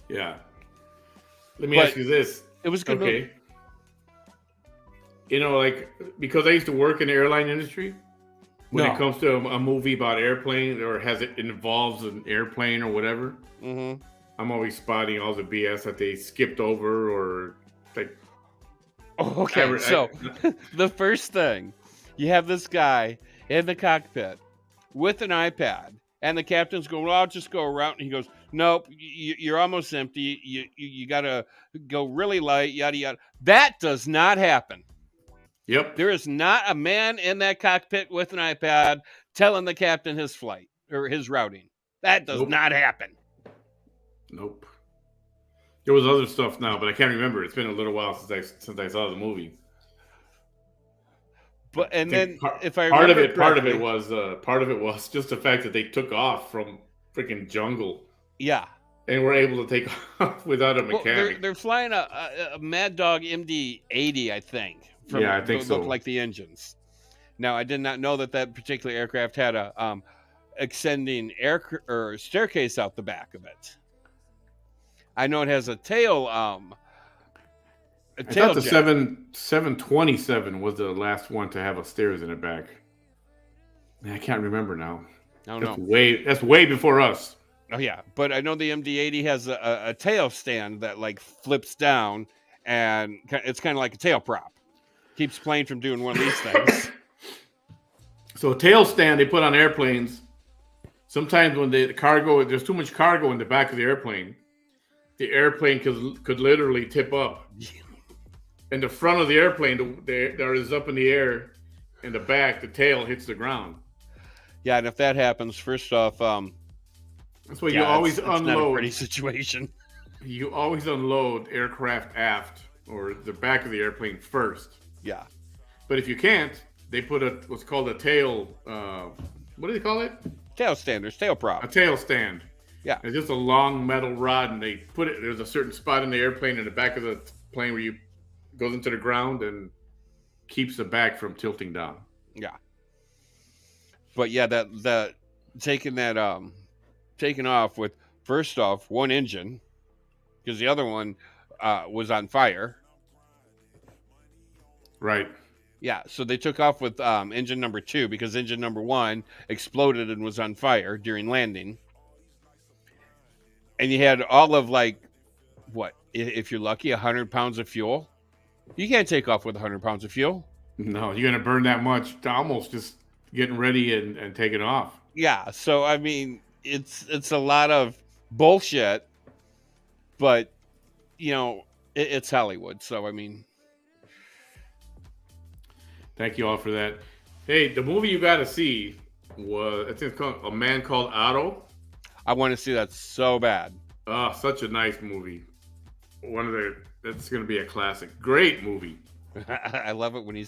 Yeah. Let me ask you this. It was a good movie. Because I used to work in the airline industry, when it comes to a movie about airplanes or it involves an airplane or whatever, I'm always spotting all the BS that they skipped over or like. Oh, okay, the first thing, you have this guy in the cockpit with an iPad, and the captain's going, well, I'll just go around. And he goes, nope, you're almost empty. You got to go really light, yada, yada. That does not happen. Yep. There is not a man in that cockpit with an iPad telling the captain his flight or his routing. That does not happen. Nope. There was other stuff now, but I can't remember. It's been a little while since I saw the movie. But if I part remember part of it was just the fact that they took off from freaking jungle. Yeah. And were able to take off without a mechanic. Well, they're flying a Mad Dog MD-80, I think. I think so. Looked like the engines. Now, I did not know that particular aircraft had a extending staircase out the back of it. I know it has a tail. I thought the 727 was the last one to have a stairs in the back. I can't remember now. I don't know. That's way before us. Oh yeah, but I know the MD-80 has a tail stand that like flips down, and it's kind of like a tail prop. Keeps plane from doing one of these things. So a tail stand they put on airplanes. Sometimes when there's too much cargo in the back of the airplane could literally tip up. And the front of the airplane, there is up in the air, and the back, the tail hits the ground. Yeah, and if that happens, first off, that's why you always unload. It's not a pretty situation. You always unload aircraft aft or the back of the airplane first. Yeah. But if you can't, they put what's called a tail. What do they call it? Tail standers, tail prop. A tail stand. Yeah. It's just a long metal rod, and they put it. There's a certain spot in the airplane in the back of the plane where you goes into the ground and keeps the back from tilting down. Yeah. But yeah, that taking off with first off one engine because the other one was on fire. Right. Yeah, so they took off with engine number 2 because engine number 1 exploded and was on fire during landing. And you had all of if you're lucky, 100 pounds of fuel. You can't take off with 100 pounds of fuel. No, you're going to burn that much to almost just getting ready and taking off. Yeah, so I mean, it's a lot of bullshit, but it's Hollywood, so I mean. Thank you all for that. Hey, the movie you got to see was, I think it's called A Man Called Otto. I want to see that so bad. Oh, such a nice movie. That's going to be a classic. Great movie. I love it when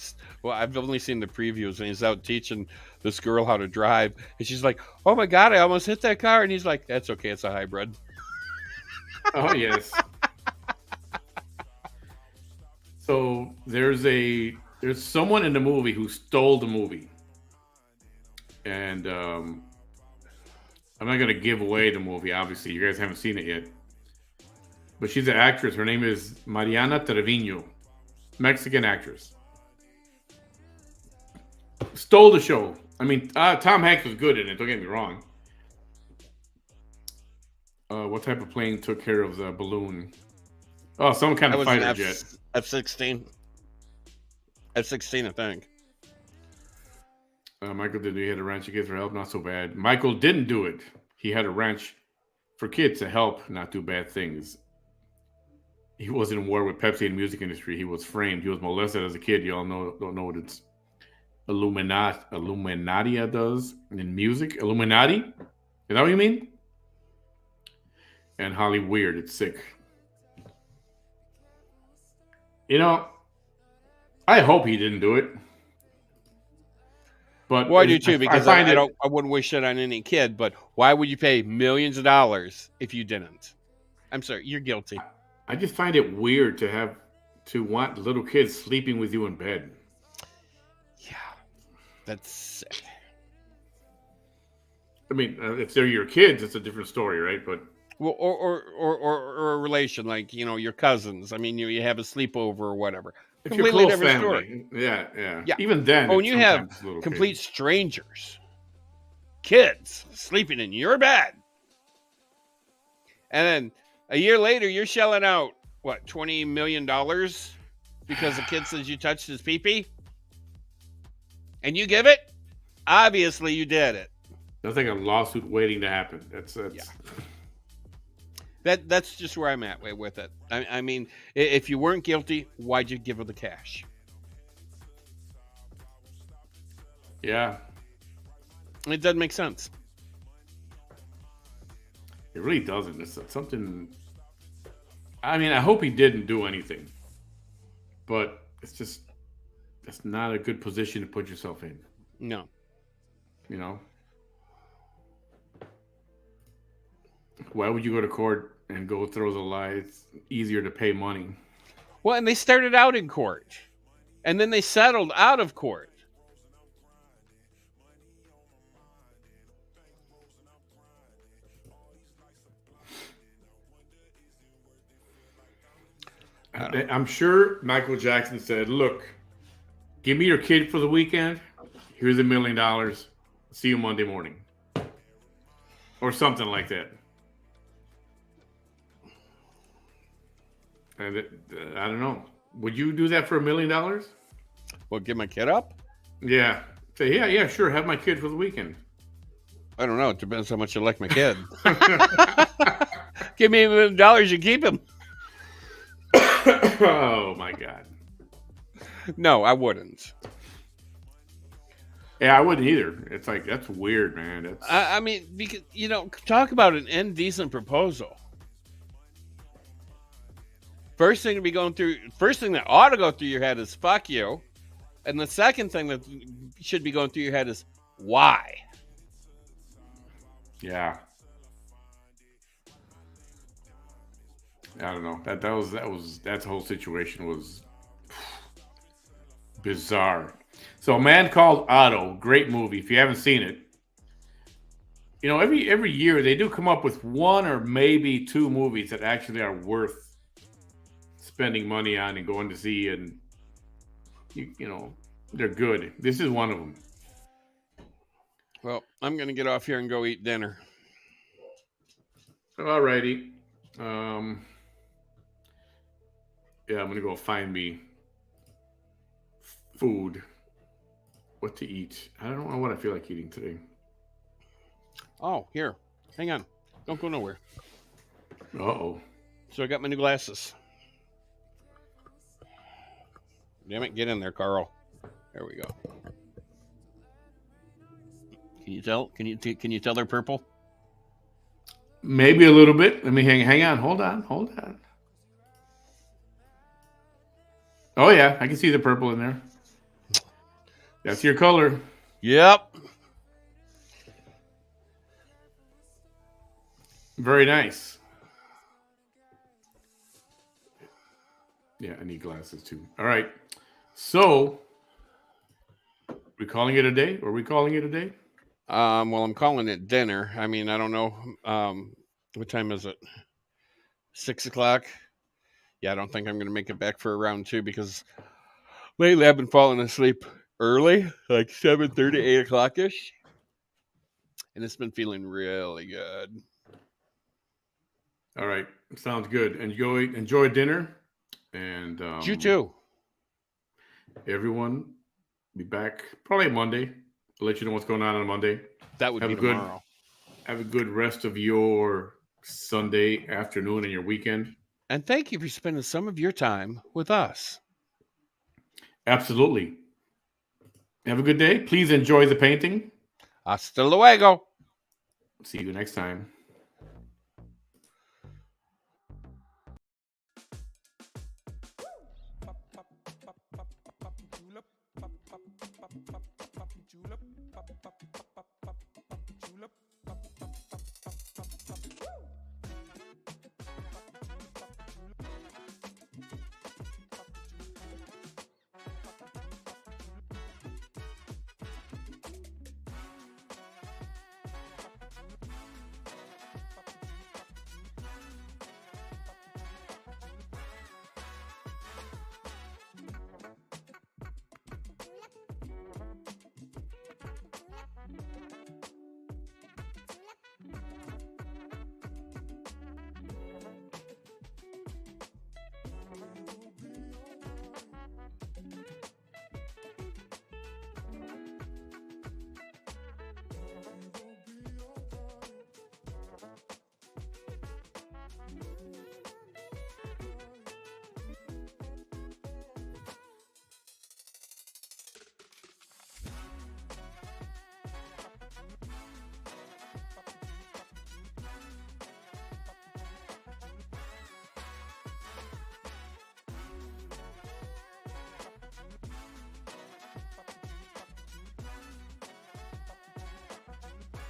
I've only seen the previews and he's out teaching this girl how to drive. And she's like, oh my God, I almost hit that car. And he's like, that's okay. It's a hybrid. Oh, yes. So there's a There's someone in the movie who stole the movie, and I'm not gonna give away the movie. Obviously, you guys haven't seen it yet, but she's an actress. Her name is Mariana Trevino, Mexican actress. Stole the show. I mean, Tom Hanks was good in it. Don't get me wrong. What type of plane took care of the balloon? Oh, some kind of fighter jet. F-16. F-16, I think. Michael did. He had a wrench. He gave for help. Not so bad. Michael didn't do it. He had a wrench for kids to help not do bad things. He was in war with Pepsi and the music industry. He was framed. He was molested as a kid. You all don't know what it's Illuminati does in music. Illuminati? Is that what you mean? And Holly Weird. It's sick. You know, I hope he didn't do it. But well, I do too, because I wouldn't wish it on any kid, but why would you pay millions of dollars if you didn't? I'm sorry, you're guilty. I just find it weird to want little kids sleeping with you in bed. Yeah, that's sick. I mean, if they're your kids, it's a different story, right? But well, or a relation, like, you know, your cousins. I mean, you have a sleepover or whatever. If you're close family, story. Yeah. Even then, when you have complete strangers, kids sleeping in your bed, and then a year later you're shelling out what, $20 million because the kid says you touched his pee-pee, and you give it. Obviously, you did it. That's like a lawsuit waiting to happen. That's yeah. That's just where I'm at with it. I mean, if you weren't guilty, why'd you give her the cash? Yeah. It doesn't make sense. It really doesn't. It's something. I mean, I hope he didn't do anything, but it's not a good position to put yourself in. No. You know? Why would you go to court and go through the lie? It's easier to pay money. Well, and they started out in court, and then they settled out of court. I'm sure Michael Jackson said, look, give me your kid for the weekend. Here's $1 million. See you Monday morning. Or something like that. And I don't know. Would you do that for $1 million? Well, give my kid up? Yeah. Say, yeah, sure. Have my kid for the weekend. I don't know. It depends how much you like my kid. Give me $1 million, you keep him. Oh, my God. No, I wouldn't. Yeah, I wouldn't either. It's like, that's weird, man. I mean, because, you know, talk about an indecent proposal. First thing that ought to go through your head is fuck you. And the second thing that should be going through your head is why? Yeah. I don't know. That whole situation was bizarre. So, A Man Called Otto, great movie. If you haven't seen it, you know, every year they do come up with one or maybe two movies that actually are worth spending money on and going to see, and you know, they're good. This is one of them. Well, I'm gonna get off here and go eat dinner. Alrighty. Yeah, I'm gonna go find me food. What to eat? I don't know what I feel like eating today. Oh, here. Hang on. Don't go nowhere. Uh-oh. So I got my new glasses. Damn it, get in there, Carl. There we go. Can you tell? Can you tell they're purple? Maybe a little bit. Let me hang on. Hold on. Oh yeah, I can see the purple in there. That's your color. Yep. Very nice. Yeah, I need glasses too. All right. So, We calling it a day? Or are we calling it a day? Well, I'm calling it dinner. I mean, I don't know. What time is it? 6 o'clock. Yeah, I don't think I'm going to make it back for round 2 because lately I've been falling asleep early, like 7:30, 8 o'clock ish, and it's been feeling really good. All right, sounds good. Enjoy dinner, and You too. everyone be back probably Monday. I'll let you know what's going on Monday. That would Have be a good tomorrow. have a good rest of your Sunday afternoon and your weekend. And thank you for spending some of your time with us. Absolutely. Have a good day. Please enjoy the painting. Hasta luego. See you next time.